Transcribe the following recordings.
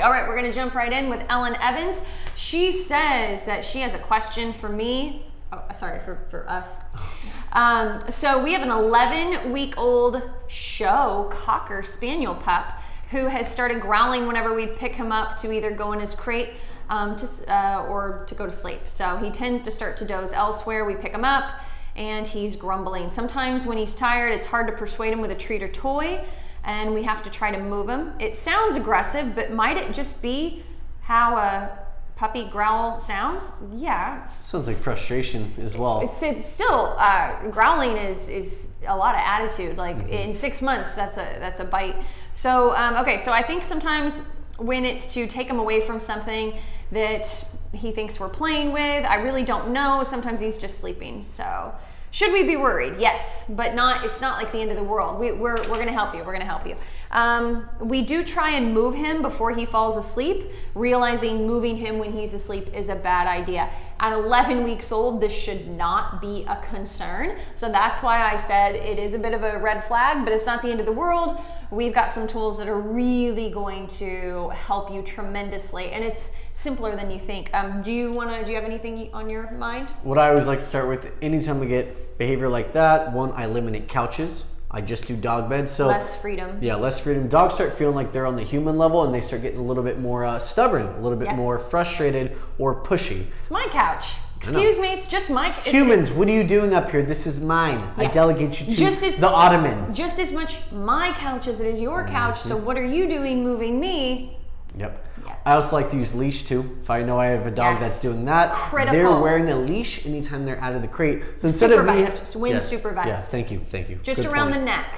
All right, we're gonna jump right in with Ellen Evans. She says that she has a question for me. Oh, sorry, for us. So we have an 11-week-old show Cocker Spaniel pup who has started growling whenever we pick him up to either go in his crate or to go to sleep. So he tends to start to doze elsewhere. We pick him up and he's grumbling. Sometimes when he's tired, it's hard to persuade him with a treat or toy, and we have to try to move him. It sounds aggressive, but might it just be how a puppy growl sounds? Yeah. Sounds like frustration as well. It's still growling is a lot of attitude. Like in 6 months, that's a bite. So okay, so I think sometimes when it's to take him away from something that he thinks we're playing with, I really don't know. Sometimes he's just sleeping. So should we be worried? Yes, but not. It's not like the end of the world. We're going to help you. We're going to help you. We do try and move him before he falls asleep, realizing moving him when he's asleep is a bad idea. At 11 weeks old, this should not be a concern. So that's why I said it is a bit of a red flag, but it's not the end of the world. We've got some tools that are really going to help you tremendously, and it's simpler than you think. Do you have anything on your mind? What I always like to start with, anytime I get behavior like that, one, I eliminate couches. I just do dog beds. So less freedom. Yeah, less freedom. Dogs start feeling like they're on the human level, and they start getting a little bit more stubborn, a little bit more frustrated or pushy. It's my couch. Excuse me, it's just my couch. Humans, what are you doing up here? This is mine. Yeah. I delegate you to the ottoman. Just as much my couch as it is your couch. So what are you doing moving me? Yep. I also like to use leash too. If I know I have a dog that's doing that, critical. They're wearing a leash anytime they're out of the crate. So instead supervised. of supervised. Yes, thank you. Just Good around point. The neck.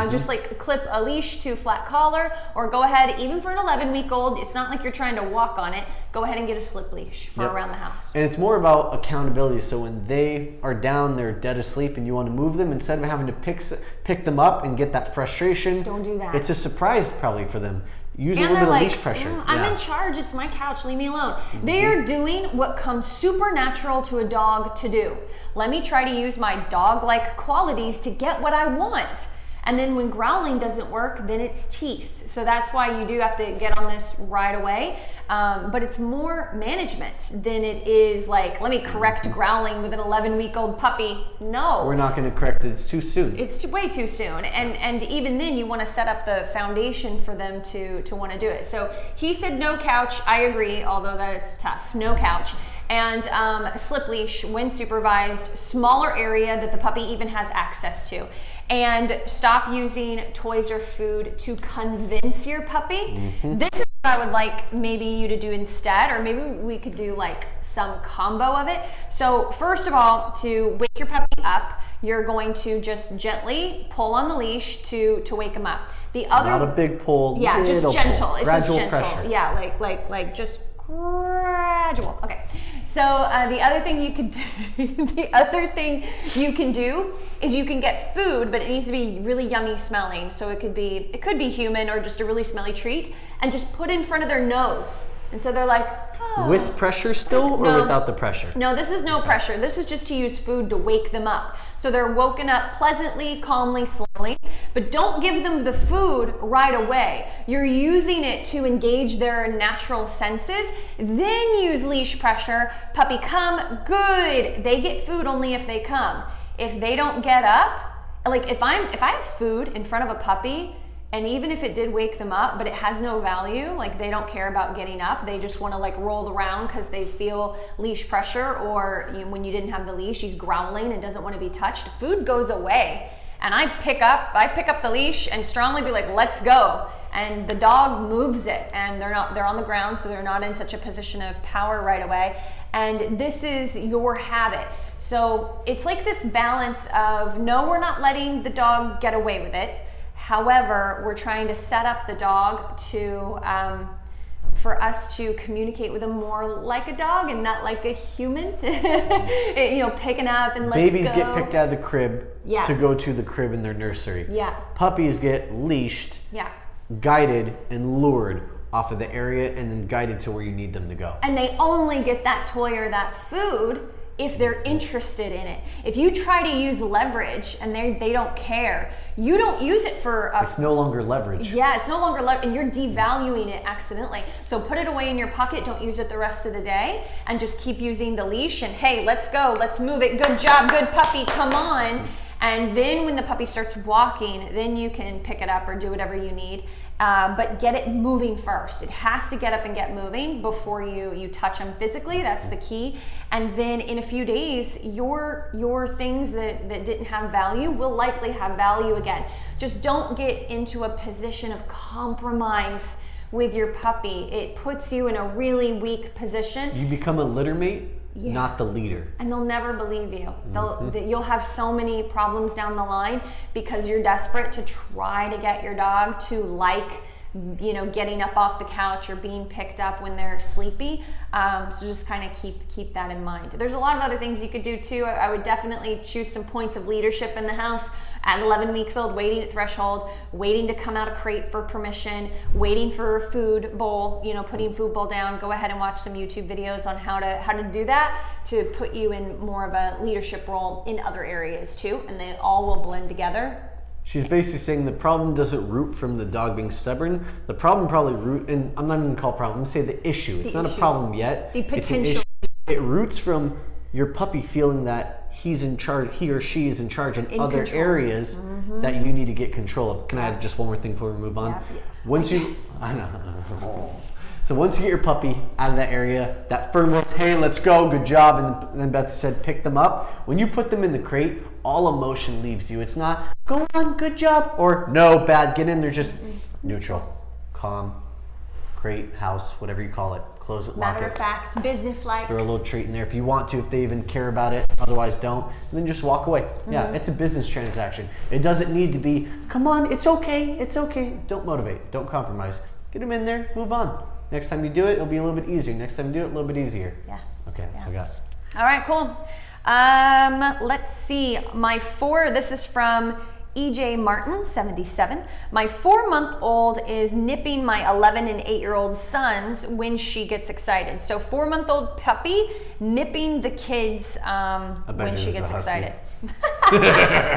Just like clip a leash to flat collar, or go ahead, even for an 11-week-old, it's not like you're trying to walk on it. Go ahead and get a slip leash for around the house. And it's more about accountability. So when they are down, they're dead asleep, and you want to move them, instead of having to pick them up and get that frustration, don't do that. It's a surprise probably for them. Use a little bit of leash pressure. I'm in charge. It's my couch. Leave me alone. They are doing what comes supernatural to a dog to do. Let me try to use my dog-like qualities to get what I want. And then when growling doesn't work, then it's teeth. So that's why you do have to get on this right away. But it's more management than it is like, let me correct growling with an 11-week-old puppy. No. We're not going to correct it. It's too soon. It's way too soon. And even then, you want to set up the foundation for them to want to do it. So he said no couch. I agree, although that is tough. No couch. And slip leash when supervised, smaller area that the puppy even has access to. And stop using toys or food to convince your puppy. This is what I would like maybe you to do instead, or maybe we could do like some combo of it. So first of all, to wake your puppy up, you're going to just gently pull on the leash to wake him up. The other, not a big pull, just gentle. Pull. It's gradual just gentle. Pressure. Yeah, like just gradual. Okay. So the other thing you can do, is you can get food, but it needs to be really yummy smelling. So it could be human or just a really smelly treat, and just put in front of their nose. And so they're like, oh. With pressure still, or without the pressure? No, this is no pressure. This is just to use food to wake them up. So they're woken up pleasantly, calmly, slowly. But don't give them the food right away. You're using it to engage their natural senses. Then use leash pressure. Puppy, come. Good. They get food only if they come. If they don't get up, like if I have food in front of a puppy, and even if it did wake them up, but it has no value, like they don't care about getting up, they just want to like roll around because they feel leash pressure, or when you didn't have the leash, he's growling and doesn't want to be touched, food goes away. And I pick up the leash and strongly be like, let's go. And the dog moves it, and they're on the ground, so they're not in such a position of power right away. And this is your habit. So it's like this balance of, no, we're not letting the dog get away with it. However, we're trying to set up the dog to, for us to communicate with them more like a dog and not like a human. Picking up and let's Babies go. get picked out of the crib to go to the crib in their nursery. Yeah. Puppies get leashed, guided, and lured off of the area, and then guided to where you need them to go. And they only get that toy or that food if they're interested in it. If you try to use leverage and they don't care, you don't use it for it's no longer leverage. Yeah, it's no longer leverage, and you're devaluing it accidentally. So put it away in your pocket, don't use it the rest of the day, and just keep using the leash, and hey, let's go, let's move it, good job, good puppy, come on. And then when the puppy starts walking, then you can pick it up or do whatever you need. But get it moving first. It has to get up and get moving before you touch them physically. That's the key. And then in a few days, your things that didn't have value will likely have value again. Just don't get into a position of compromise with your puppy. It puts you in a really weak position. You become a litter mate, not the leader. And they'll never believe you. You'll have so many problems down the line because you're desperate to try to get your dog to getting up off the couch or being picked up when they're sleepy. So just kind of keep that in mind. There's a lot of other things you could do too. I would definitely choose some points of leadership in the house. At 11 weeks old, waiting at threshold, waiting to come out of crate for permission, waiting for a food bowl, putting food bowl down. Go ahead and watch some YouTube videos on how to do that to put you in more of a leadership role in other areas too, and they all will blend together. She's basically saying the problem doesn't root from the dog being stubborn. The problem probably and I'm not even going to call it problem, I'm going to say the issue. It's not a problem yet. The potential. It's an issue. It roots from your puppy feeling that he or she is in charge in other control. Areas that you need to get control of. Can I have just one more thing before we move on? Yeah. I know. So once you get your puppy out of that area, that firm was, hey, let's go, good job, and then Beth said, pick them up. When you put them in the crate, all emotion leaves you. It's not, go on, good job, or no, bad, get in. They're just neutral, calm, crate, house, whatever you call it. Close it, lock it. Matter of fact, business-like. Throw a little treat in there if you want to, if they even care about it. Otherwise, don't. And then just walk away. Yeah, it's a business transaction. It doesn't need to be, come on, it's okay, it's okay. Don't motivate. Don't compromise. Get them in there, move on. Next time you do it, it'll be a little bit easier. Next time you do it, a little bit easier. Yeah. Okay, that's what we got. All right, cool. Let's see. This is from EJ Martin, 77. My 4-month-old is nipping my 11 and 8-year-old sons when she gets excited. So 4-month-old puppy nipping the kids when she gets excited.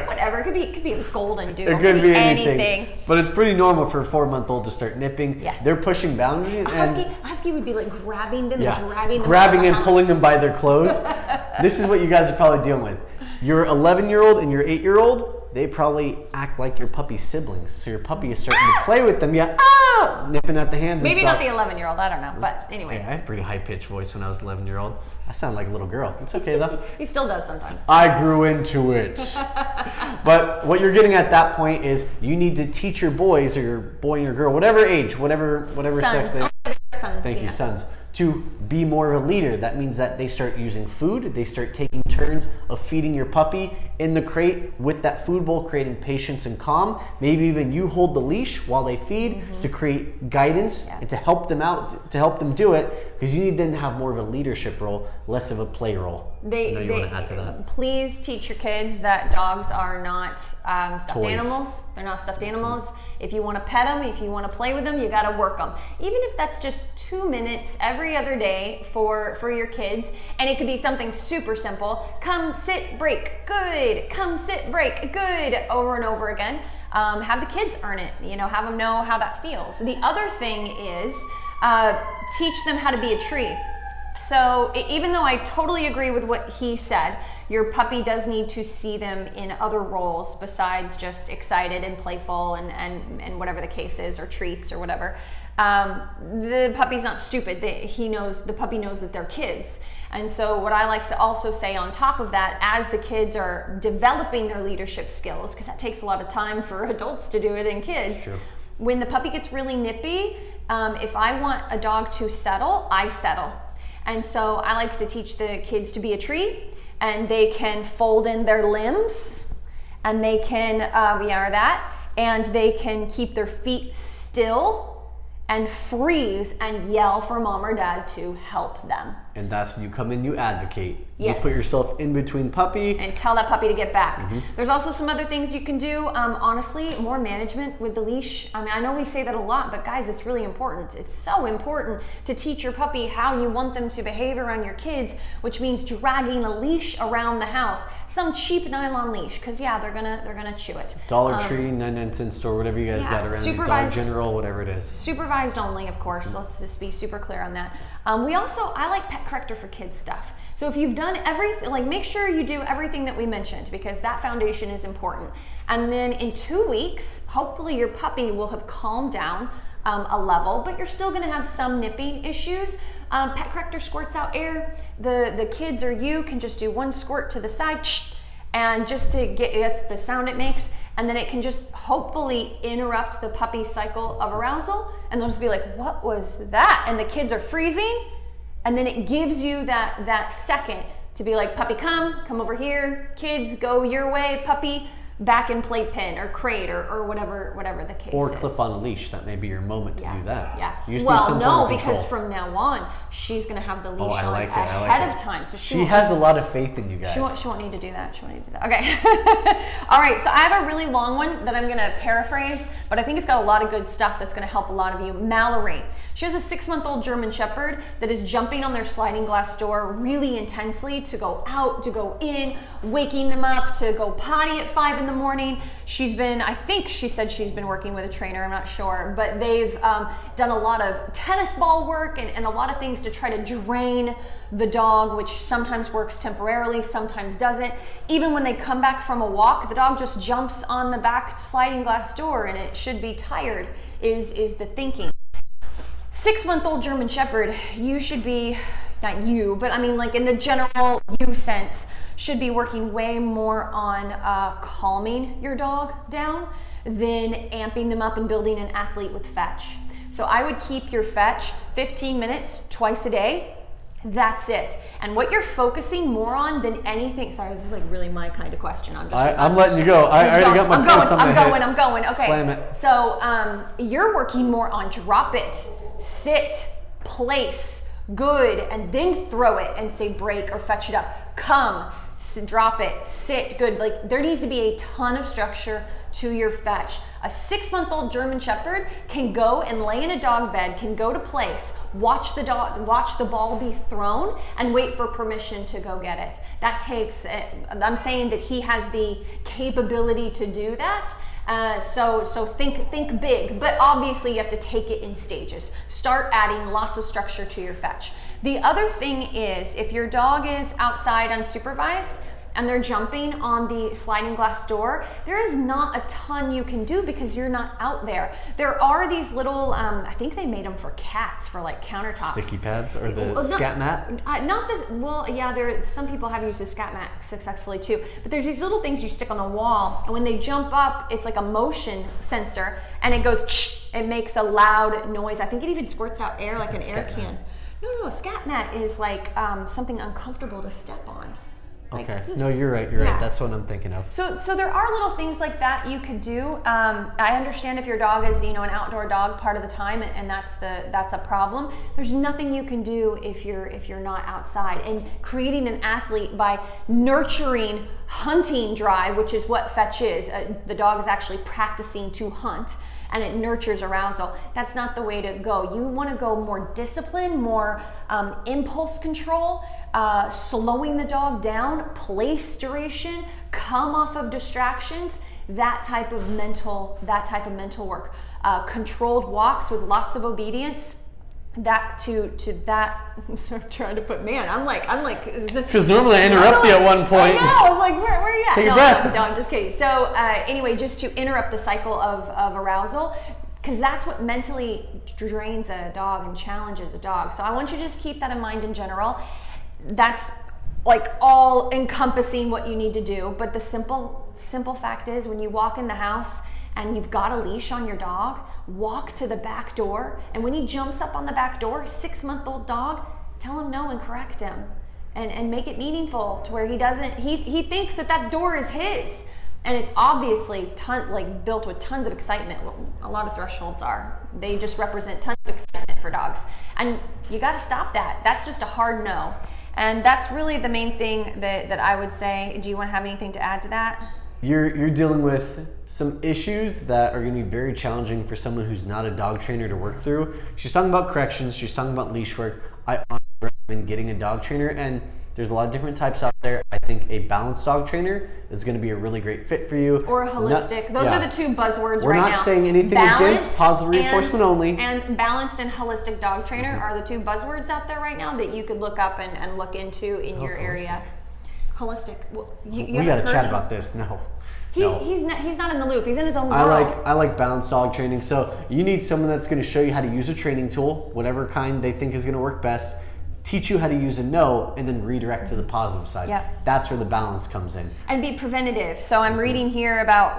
Whatever. It could be a golden doodle. It could be anything. But it's pretty normal for a 4-month-old to start nipping. Yeah. They're pushing boundaries. A husky would be like grabbing them and dragging them. Grabbing and pulling them by their clothes. This is what you guys are probably dealing with. Your 11-year-old and your 8-year-old, they probably act like your puppy's siblings. So your puppy is starting to play with them. Nipping at the hands. Maybe not the 11-year-old. I don't know. But anyway. Yeah, I had a pretty high-pitched voice when I was 11-year-old. I sound like a little girl. It's okay though. He still does sometimes. I grew into it. But what you're getting at that point is you need to teach your boys, or your boy and your girl, whatever age, whatever sex they are. Sons, Thank you, sons. To be more of a leader. That means that they start using food. They start taking turns of feeding your puppy in the crate with that food bowl, creating patience and calm. Maybe even you hold the leash while they feed to create guidance and to help them out, to help them do it, because you need them to have more of a leadership role, less of a play role. You want to add to that? Please teach your kids that dogs are not stuffed Toys. Animals. They're not stuffed animals. If you want to pet them, if you want to play with them, you got to work them. Even if that's just 2 minutes every other day for your kids, and it could be something super simple. Come, sit, break, good. Come, sit, break, good. Over and over again. Have the kids earn it. Have them know how that feels. The other thing is teach them how to be a tree. So even though I totally agree with what he said, your puppy does need to see them in other roles besides just excited and playful and whatever the case is, or treats or whatever. The puppy's not stupid. The puppy knows that they're kids. And so what I like to also say on top of that, as the kids are developing their leadership skills, because that takes a lot of time for adults to do it and kids. Sure. When the puppy gets really nippy, if I want a dog to settle, I settle. And so I like to teach the kids to be a tree, and they can fold in their limbs, and they can, and they can keep their feet still and freeze and yell for mom or dad to help them. And that's when you come in, you advocate. Yes. You put yourself in between puppy. And tell that puppy to get back. There's also some other things you can do. Honestly, more management with the leash. I mean, I know we say that a lot, but guys, it's really important. It's so important to teach your puppy how you want them to behave around your kids, which means dragging a leash around the house. Some cheap nylon leash, because yeah, they're gonna chew it. Dollar Tree, 99-cent store, whatever you guys got around. Supervised, Dollar General, whatever it is. Supervised only, of course. Let's just be super clear on that. I like pet corrector for kids stuff. So if you've done everything, like make sure you do everything that we mentioned, because that foundation is important. And then in 2 weeks, hopefully your puppy will have calmed down a level, but you're still gonna have some nipping issues. Pet corrector squirts out air. The kids or you can just do one squirt to the side, and just to get the sound it makes, and then it can just hopefully interrupt the puppy's cycle of arousal, and they'll just be like, what was that? And the kids are freezing, and then it gives you that second to be like, puppy, come over here. Kids, go your way. Puppy, back in playpen or crate or whatever the case is. Or clip on a leash. That may be your moment to do that. Yeah. You just need Well, some no, form of because control. from now on, she's going to have the leash on I like ahead it. of time. So she has a lot of faith in you guys. She won't need to do that. Okay. All right. So I have a really long one that I'm going to paraphrase, but I think it's got a lot of good stuff that's going to help a lot of you. Mallory. She has a 6-month-old German Shepherd that is jumping on their sliding glass door really intensely to go out, to go in, waking them up, to go potty at 5 in the morning. I think she said she's been working with a trainer, I'm not sure, but they've done a lot of tennis ball work and a lot of things to try to drain the dog, which sometimes works temporarily, sometimes doesn't. Even when they come back from a walk, the dog just jumps on the back sliding glass door and it should be tired, is the thinking. 6-month-old German Shepherd, you should be, not you, but I mean like in the general you sense, should be working way more on calming your dog down than amping them up and building an athlete with fetch. So I would keep your fetch 15 minutes twice a day. That's it. And what you're focusing more on than anything, sorry, this is like really my kind of question. I'm letting you go. I already got my pants on my head. I'm going. Okay. Slam it. So you're working more on drop it, sit, place, good, and then throw it and say break or fetch it up. Come, drop it, sit, good. Like there needs to be a ton of structure to your fetch. A 6-month-old German Shepherd can go and lay in a dog bed, can go to place, watch the ball be thrown, and wait for permission to go get it. That takes, I'm saying that he has the capability to do that. So think big, but obviously you have to take it in stages. Start adding lots of structure to your fetch. The other thing is, if your dog is outside unsupervised and they're jumping on the sliding glass door, there is not a ton you can do because you're not out there. There are these little, I think they made them for cats for like countertops. Sticky pads or the scat mat? Not this, well, yeah, some people have used the scat mat successfully too, but there's these little things you stick on the wall, and when they jump up, it's like a motion sensor, and it goes, it makes a loud noise. I think it even squirts out air like an air can. No, a scat mat is like something uncomfortable to step on. Like, okay. No, you're right. You're right. That's what I'm thinking of. So there are little things like that you could do. I understand if your dog is, an outdoor dog part of the time, and that's a problem. There's nothing you can do if you're not outside. And creating an athlete by nurturing hunting drive, which is what fetch is. The dog is actually practicing to hunt, and it nurtures arousal. That's not the way to go. You want to go more discipline, more impulse control, slowing the dog down, place duration, come off of distractions, that type of mental work. Controlled walks with lots of obedience. That I'm sort of trying to put, I'm like because normally I interrupt you at one point. I know, I was like, where are you at? Take a breath. No, I'm just kidding. So anyway, just to interrupt the cycle of arousal, because that's what mentally drains a dog and challenges a dog. So I want you to just keep that in mind in general. That's like all encompassing what you need to do. But the simple fact is, when you walk in the house and you've got a leash on your dog, walk to the back door, and when he jumps up on the back door, 6-month-old dog, tell him no and correct him, and make it meaningful to where he thinks that door is his, and it's obviously built with tons of excitement. Well, a lot of thresholds are, They just represent tons of excitement for dogs. And you got to stop that. That's just a hard no. And that's really the main thing that I would say. Do you want to have anything to add to that? You're dealing with some issues that are going to be very challenging for someone who's not a dog trainer to work through. She's talking about corrections. She's talking about leash work. I honestly recommend getting a dog trainer, and there's a lot of different types out there. I think a balanced dog trainer is going to be a really great fit for you. Or a holistic. Those are the two buzzwords We're right now. We're not saying anything against positive reinforcement only. And balanced and holistic dog trainer are the two buzzwords out there right now that you could look up and look into in your area. Holistic. Well, we got to chat about this. No. He's not in the loop. He's in his own world. I like balanced dog training. So you need someone that's going to show you how to use a training tool, whatever kind they think is going to work best. Teach you how to use a no, and then redirect to the positive side. Yep. That's where the balance comes in. And be preventative. So I'm reading here about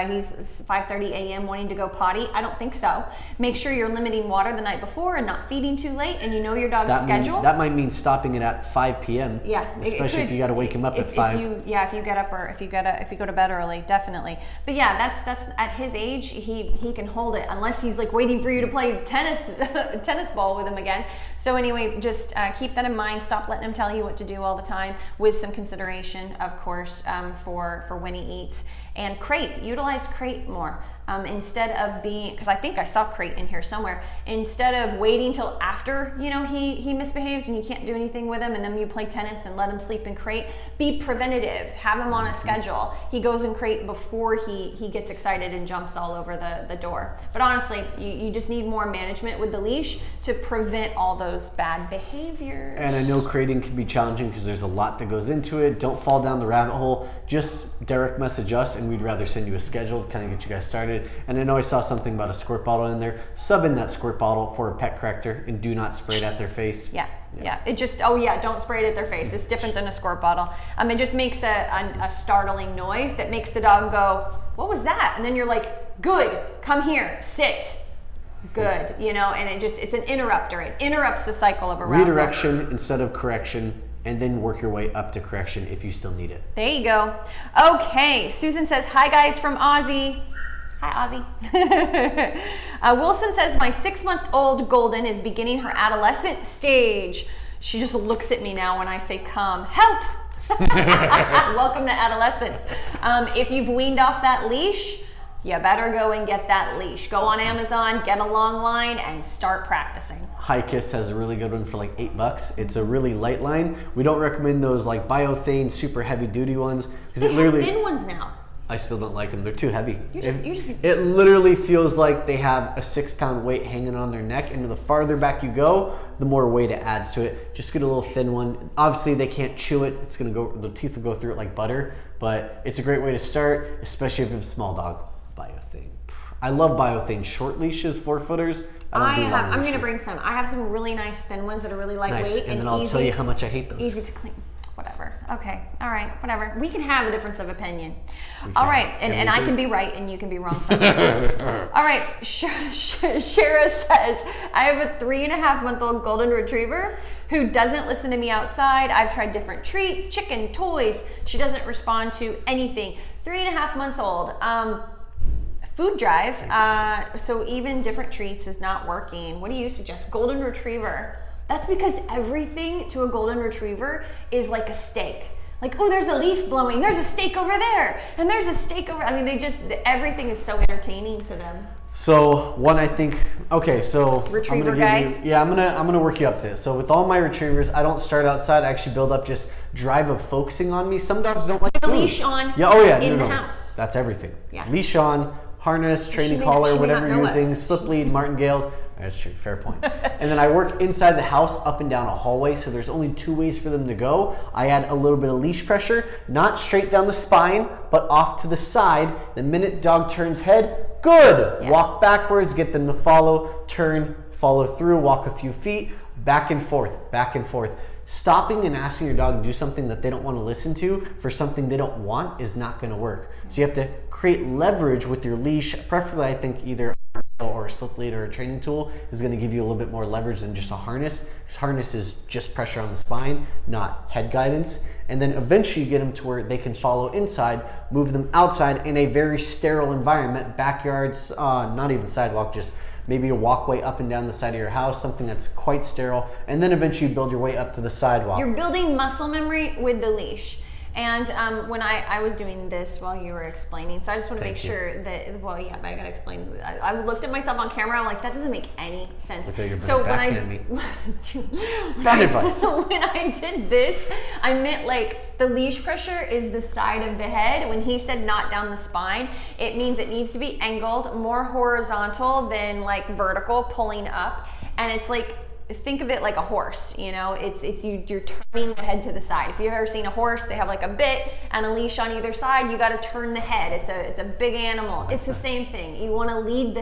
he's 5:30 a.m. wanting to go potty. I don't think so. Make sure you're limiting water the night before and not feeding too late, and you know your dog's schedule. That might mean stopping it at 5 p.m. Yeah, especially if you got to wake him up at 5. If you get up or if you go to bed early, definitely. But yeah, that's at his age, he can hold it unless he's like waiting for you to play tennis ball with him again. So anyway, just keep that in mind. Stop letting him tell you what to do all the time, with some consideration, of course, for when he eats. And crate, utilize crate more. Instead of being, because I think I saw crate in here somewhere, instead of waiting till after he misbehaves and you can't do anything with him, and then you play tennis and let him sleep in crate, be preventative. Have him on a schedule. He goes in crate before he gets excited and jumps all over the door. But honestly, you just need more management with the leash to prevent all those bad behaviors. And I know crating can be challenging because there's a lot that goes into it. Don't fall down the rabbit hole. Just direct message us, and we'd rather send you a schedule to kind of get you guys started. And I know I saw something about a squirt bottle in there. Sub in that squirt bottle for a pet corrector, and do not spray it at their face. Yeah. It just, don't spray it at their face. It's different than a squirt bottle. It just makes a startling noise that makes the dog go, what was that? And then you're like, good, come here, sit. Good, and it's an interrupter. It interrupts the cycle of arousal. Redirection instead of correction, and then work your way up to correction if you still need it. There you go. Okay, Susan says, hi guys from Aussie. Hi, Ozzy. Wilson says, my 6-month-old Golden is beginning her adolescent stage. She just looks at me now when I say come. Help! Welcome to adolescence. If you've weaned off that leash, you better go and get that leash. Go on Amazon, get a long line, and start practicing. High Kiss has a really good one for like $8. It's a really light line. We don't recommend those like Biothane super heavy duty ones because They have thin ones now. I still don't like them. They're too heavy. It literally feels like they have a 6-pound weight hanging on their neck, and the farther back you go, the more weight it adds to it. Just get a little thin one. Obviously, they can't chew it. It's gonna go. The teeth will go through it like butter. But it's a great way to start, especially if you have a small dog. Biothane. I love Biothane short leaches, 4-footers. I'm gonna bring some. I have some really nice thin ones that are really lightweight. Nice. And then I'll tell you how much I hate those. Easy to clean. Whatever. Okay. All right. Whatever. We can have a difference of opinion. All right. And I can be right and you can be wrong sometimes. All right. Shara says, I have a 3.5-month-old Golden Retriever who doesn't listen to me outside. I've tried different treats, chicken, toys. She doesn't respond to anything. 3.5 months old. Food drive. So even different treats is not working. What do you suggest? Golden Retriever. That's because everything to a Golden Retriever is like a steak. Like, oh, there's a leaf blowing. There's a steak over there. And there's a steak over. I mean, everything is so entertaining to them. So one, I think, okay, so Retriever I'm gonna work you up to it. So with all my retrievers, I don't start outside. I actually build up just drive of focusing on me. Some dogs don't like a leash on. Yeah, oh yeah, in the house. That's everything. Yeah. Leash on, harness, training collar, whatever you're using, slip lead, martingales. That's true, fair point. And then I work inside the house up and down a hallway, so there's only 2 ways for them to go. I add a little bit of leash pressure, not straight down the spine, but off to the side. The minute dog turns head, good. Yeah. Walk backwards, get them to follow, turn, follow through, walk a few feet, back and forth, back and forth. Stopping and asking your dog to do something that they don't want to listen to for something they don't want is not going to work. So you have to create leverage with your leash, preferably I think either or a slip lead or a training tool is going to give you a little bit more leverage than just a harness. Because harness is just pressure on the spine, not head guidance. And then eventually you get them to where they can follow inside, move them outside in a very sterile environment, backyards, not even sidewalk, just maybe a walkway up and down the side of your house, something that's quite sterile, and then eventually build your way up to the sidewalk. You're building muscle memory with the leash. And when I was doing this while you were explaining, so I just want to make sure that, well, yeah, but I gotta explain. I looked at myself on camera, I'm like, that doesn't make any sense. Okay, you're so Bad advice. So when I did this, I meant like the leash pressure is the side of the head. When he said not down the spine, it means it needs to be angled, more horizontal than like vertical, pulling up. And it's like, think of it like a horse, you know, you're turning the head to the side. If you've ever seen a horse, they have like a bit and a leash on either side. You got to turn the head. It's a big animal. It's the same thing. You want to lead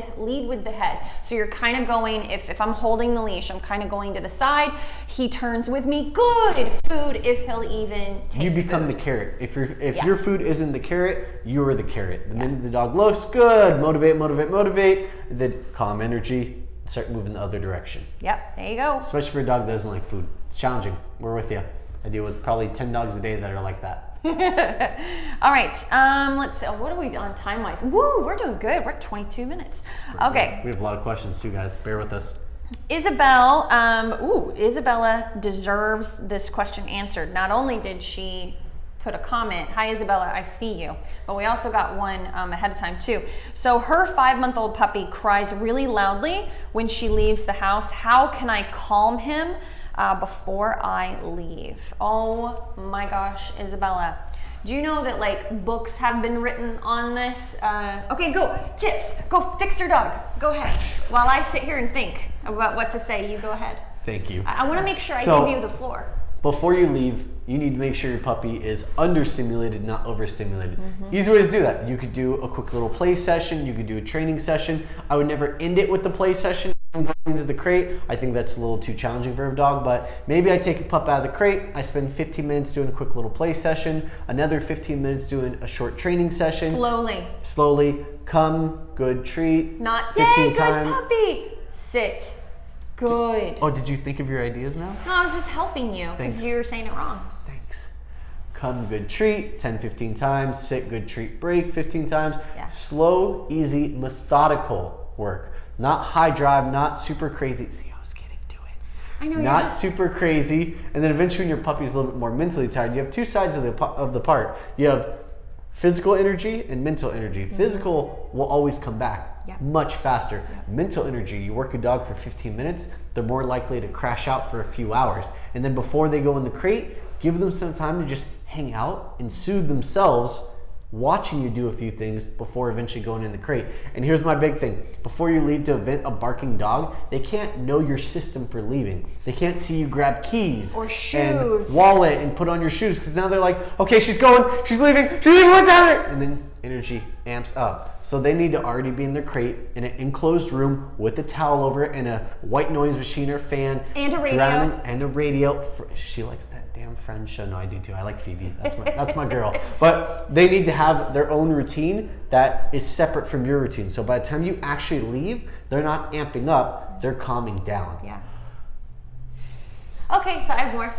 with the head. So you're kind of going, if I'm holding the leash, I'm kind of going to the side. He turns with me. Good food. If he'll even take you become food. The carrot. If your food isn't the carrot, you're the carrot. The minute the dog looks good, motivate, the calm energy. Start moving the other direction. Yep, there you go. Especially for a dog that doesn't like food. It's challenging. We're with you. I deal with probably 10 dogs a day that are like that. All right, let's see. What are we on time-wise? Woo, we're doing good. We're at 22 minutes. Okay. We have a lot of questions too, guys. Bear with us. Isabella deserves this question answered. Not only did she put a comment, hi Isabella, I see you, but we also got one ahead of time too. So her 5-month-old puppy cries really loudly when she leaves the house. How can I calm him before I leave? Oh my gosh, Isabella. Do you know that like books have been written on this? Okay, go, tips, go fix your dog. Go ahead. While I sit here and think about what to say, you go ahead. Thank you. I wanna make sure I give you the floor. Before you leave, you need to make sure your puppy is understimulated, not overstimulated. Easy ways to do that. You could do a quick little play session. You could do a training session. I would never end it with the play session. I'm going into the crate. I think that's a little too challenging for a dog, but maybe I take a pup out of the crate. I spend 15 minutes doing a quick little play session, another 15 minutes doing a short training session. Slowly. Come, good treat. Not 15 yay, times. Good puppy. Sit. Good. Oh, did you think of your ideas now? No, I was just helping you because you were saying it wrong. Thanks. Come, good treat, 10, 15 times. Sit, good treat, break, 15 times. Yeah. Slow, easy, methodical work. Not high drive, not super crazy. See, I was getting to it. I know. Not super crazy. And then eventually when your puppy's a little bit more mentally tired, you have two sides of the part. You have physical energy and mental energy. Physical will always come back. Much faster. Mental energy, you work a dog for 15 minutes, they're more likely to crash out for a few hours. And then before they go in the crate, give them some time to just hang out and soothe themselves, watching you do a few things before eventually going in the crate. And here's my big thing. Before you leave to event a barking dog, they can't know your system for leaving. They can't see you grab keys or shoes and wallet and put on your shoes, because now they're like, okay, she's going, she's leaving, what's happening? And then energy amps up. So they need to already be in their crate in an enclosed room with a towel over it and a white noise machine or fan. And a radio. And a radio. She likes that damn Friends show. No, I do too. I like Phoebe. That's my girl. But they need to have their own routine that is separate from your routine. So by the time you actually leave, they're not amping up, they're calming down. Yeah. Okay, so I have more.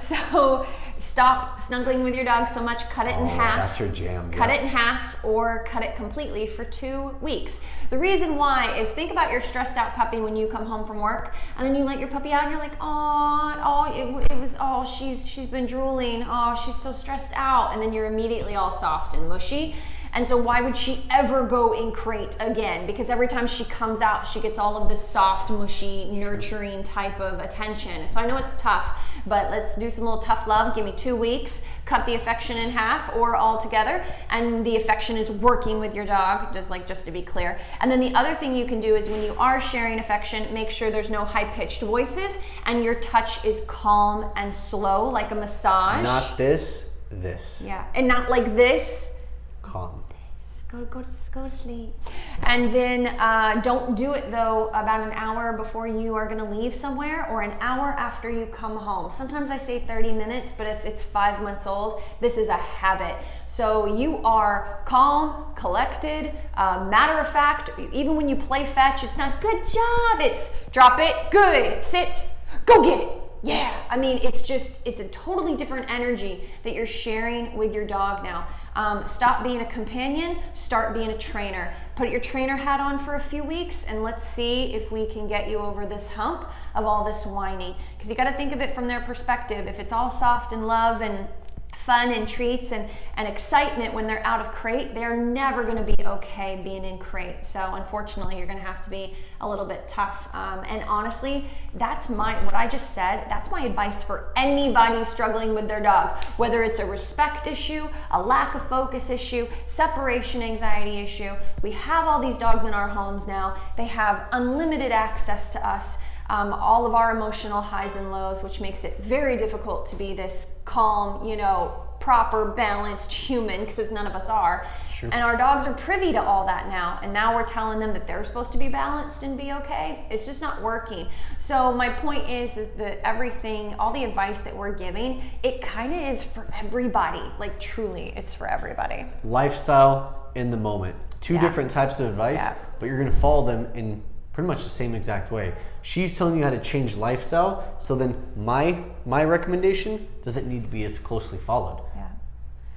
So stop snuggling with your dog so much, cut it in half. That's her jam. Cut it in half or cut it completely for 2 weeks. The reason why is think about your stressed out puppy when you come home from work and then you let your puppy out and you're like, she's been drooling. Oh, she's so stressed out. And then you're immediately all soft and mushy. And so why would she ever go in crate again? Because every time she comes out, she gets all of this soft, mushy, nurturing type of attention. So I know it's tough, but let's do some little tough love. Give me 2 weeks, cut the affection in half or all together. And the affection is working with your dog, just to be clear. And then the other thing you can do is when you are sharing affection, make sure there's no high-pitched voices and your touch is calm and slow, like a massage. Not this. Yeah, and not like this. Calm. Go to sleep. And then don't do it though about an hour before you are going to leave somewhere or an hour after you come home. Sometimes I say 30 minutes, but if it's 5 months old, this is a habit. So you are calm, collected, matter of fact. Even when you play fetch, it's not good job. It's drop it, good, sit, go get it. Yeah, I mean, it's a totally different energy that you're sharing with your dog now. Stop being a companion, start being a trainer. Put your trainer hat on for a few weeks and let's see if we can get you over this hump of all this whining. Because you got to think of it from their perspective. If it's all soft and love and fun and treats and excitement when they're out of crate, they're never going to be okay being in crate. So unfortunately, you're going to have to be a little bit tough. And honestly, what I just said, that's my advice for anybody struggling with their dog, whether it's a respect issue, a lack of focus issue, separation anxiety issue. We have all these dogs in our homes now. They have unlimited access to us. All of our emotional highs and lows, which makes it very difficult to be this calm, proper, balanced human, because none of us are. Sure. And our dogs are privy to all that now. And now we're telling them that they're supposed to be balanced and be okay. It's just not working. So my point is that everything, all the advice that we're giving, it kind of is for everybody. Like truly, it's for everybody. Lifestyle in the moment. Two different types of advice, but you're going to follow them in pretty much the same exact way. She's telling you how to change lifestyle, so then my recommendation doesn't need to be as closely followed. Yeah.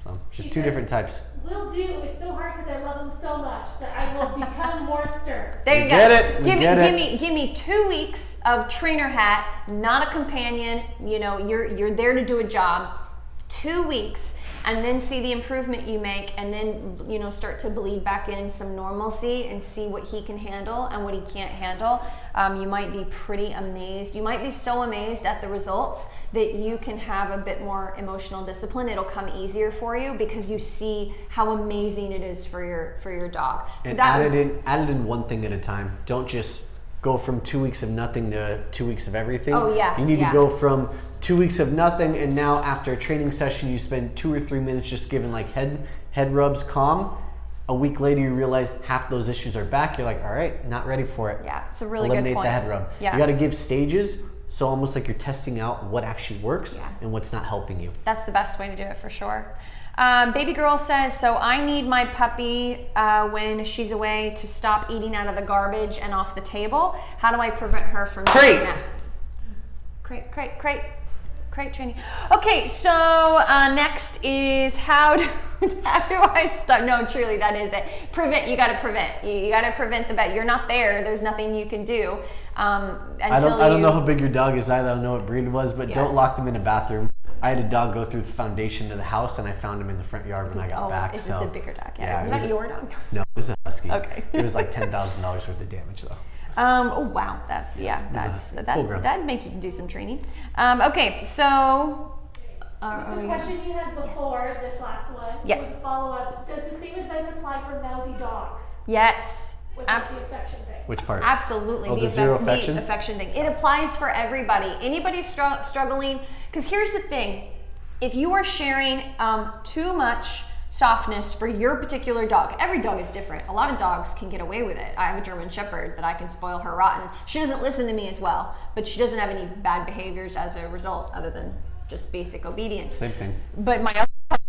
So just two different types. Will do. It's so hard because I love them so much that I will become more stern. There you go. Get it. Give me 2 weeks of trainer hat, not a companion. You're there to do a job. 2 weeks. And then see the improvement you make, and then start to bleed back in some normalcy and see what he can handle and what he can't handle. You might be pretty amazed. You might be so amazed at the results that you can have a bit more emotional discipline. It'll come easier for you because you see how amazing it is for your dog. So and add it in one thing at a time. Don't just go from 2 weeks of nothing to 2 weeks of everything. Oh yeah. You need to go from 2 weeks of nothing, and now after a training session you spend 2 or 3 minutes just giving like head rubs, calm. A week later you realize half those issues are back. You're like, all right, not ready for it. Yeah, it's a really Eliminate good point. the head rub. Yeah. You got to give stages, so almost like you're testing out what actually works and what's not helping you. That's the best way to do it for sure. Baby Girl says, so I need my puppy when she's away to stop eating out of the garbage and off the table. How do I prevent her from doing that? Crate training. Okay, so next is how do I start? No, truly, that is it. Prevent. You got to prevent. You got to prevent the bed. You're not there. There's nothing you can do I don't know how big your dog is. I don't know what breed it was, but don't lock them in a bathroom. I had a dog go through the foundation of the house, and I found him in the front yard when I got back. It's the bigger dog. Yeah. Was that your dog? No, it was a husky. Okay. It was like $10,000 worth of damage, though. Oh wow, that'd make you do some training. Okay, so The question you had before this last one was follow up. Does the same advice apply for mouthy dogs? Yes. Without the affection thing. Which part? Absolutely. Oh, the zero affection? The affection thing. It applies for everybody. Anybody struggling, because here's the thing. If you are sharing too much softness for your particular dog, every dog is different. A lot of dogs can get away with it. I have a German Shepherd that I can spoil her rotten. She doesn't listen to me as well, but she doesn't have any bad behaviors as a result other than just basic obedience. Same thing. But my other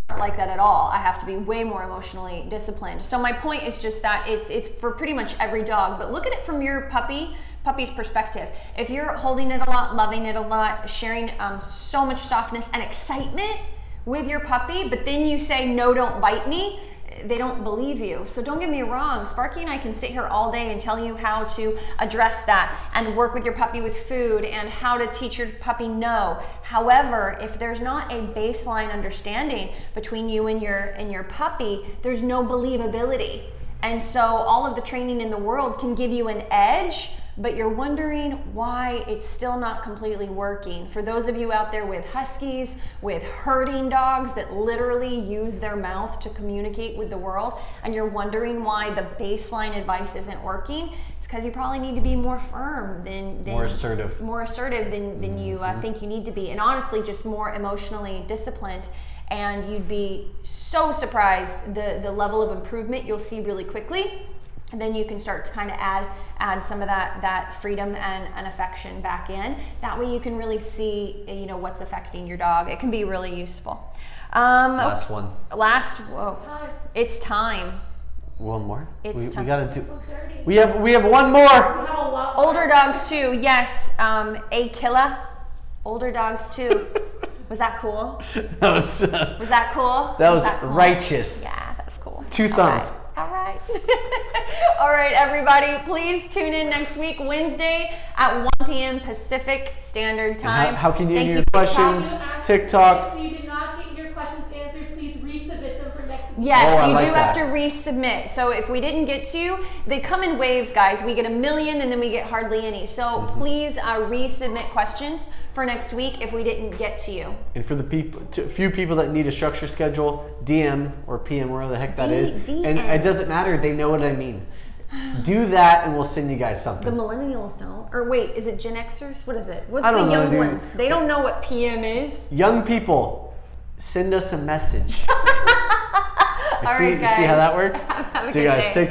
aren't like that at all. I have to be way more emotionally disciplined. So my point is just that it's for pretty much every dog, but look at it from your puppy's perspective. If you're holding it a lot, loving it a lot, sharing so much softness and excitement with your puppy, but then you say, no, don't bite me, they don't believe you. So don't get me wrong, Sparky and I can sit here all day and tell you how to address that and work with your puppy with food and how to teach your puppy no. However, if there's not a baseline understanding between you and your puppy, there's no believability. And so all of the training in the world can give you an edge, but you're wondering why it's still not completely working. For those of you out there with huskies, with herding dogs that literally use their mouth to communicate with the world, and you're wondering why the baseline advice isn't working, it's because you probably need to be more firm than more assertive than you think you need to be, and honestly just more emotionally disciplined. And you'd be so surprised the level of improvement you'll see really quickly. And then you can start to kind of add some of that freedom and affection back in. That way you can really see what's affecting your dog. It can be really useful. Last one. It's time. One more. We gotta do. We have one more. We have a lot more. Older dogs too. Yes. A killer. Older dogs too. Was that cool? Was that cool? That was cool? righteous. Yeah, that's cool. 2 thumbs. All right. All right, everybody. Please tune in next week, Wednesday at 1 p.m. Pacific Standard Time. How can you Thank enter your questions? TikTok. If you did not get your questions answered, please resubmit them for next week. Yes, you like do that. have to resubmit. So if we didn't get to you, they come in waves, guys. We get 1 million and then we get hardly any. So please resubmit questions for next week if we didn't get to you. And for the few people that need a structure schedule, DM or PM, wherever the heck that is. DM. And it doesn't matter. They know what I mean. Do that and we'll send you guys something. The millennials don't. Or wait, is it Gen Xers? What is it? What's I don't the know, young dude. ones? They don't know what PM is. Young people, send us a message. All right, guys. See how that worked? Have a See you good guys. day. Take care.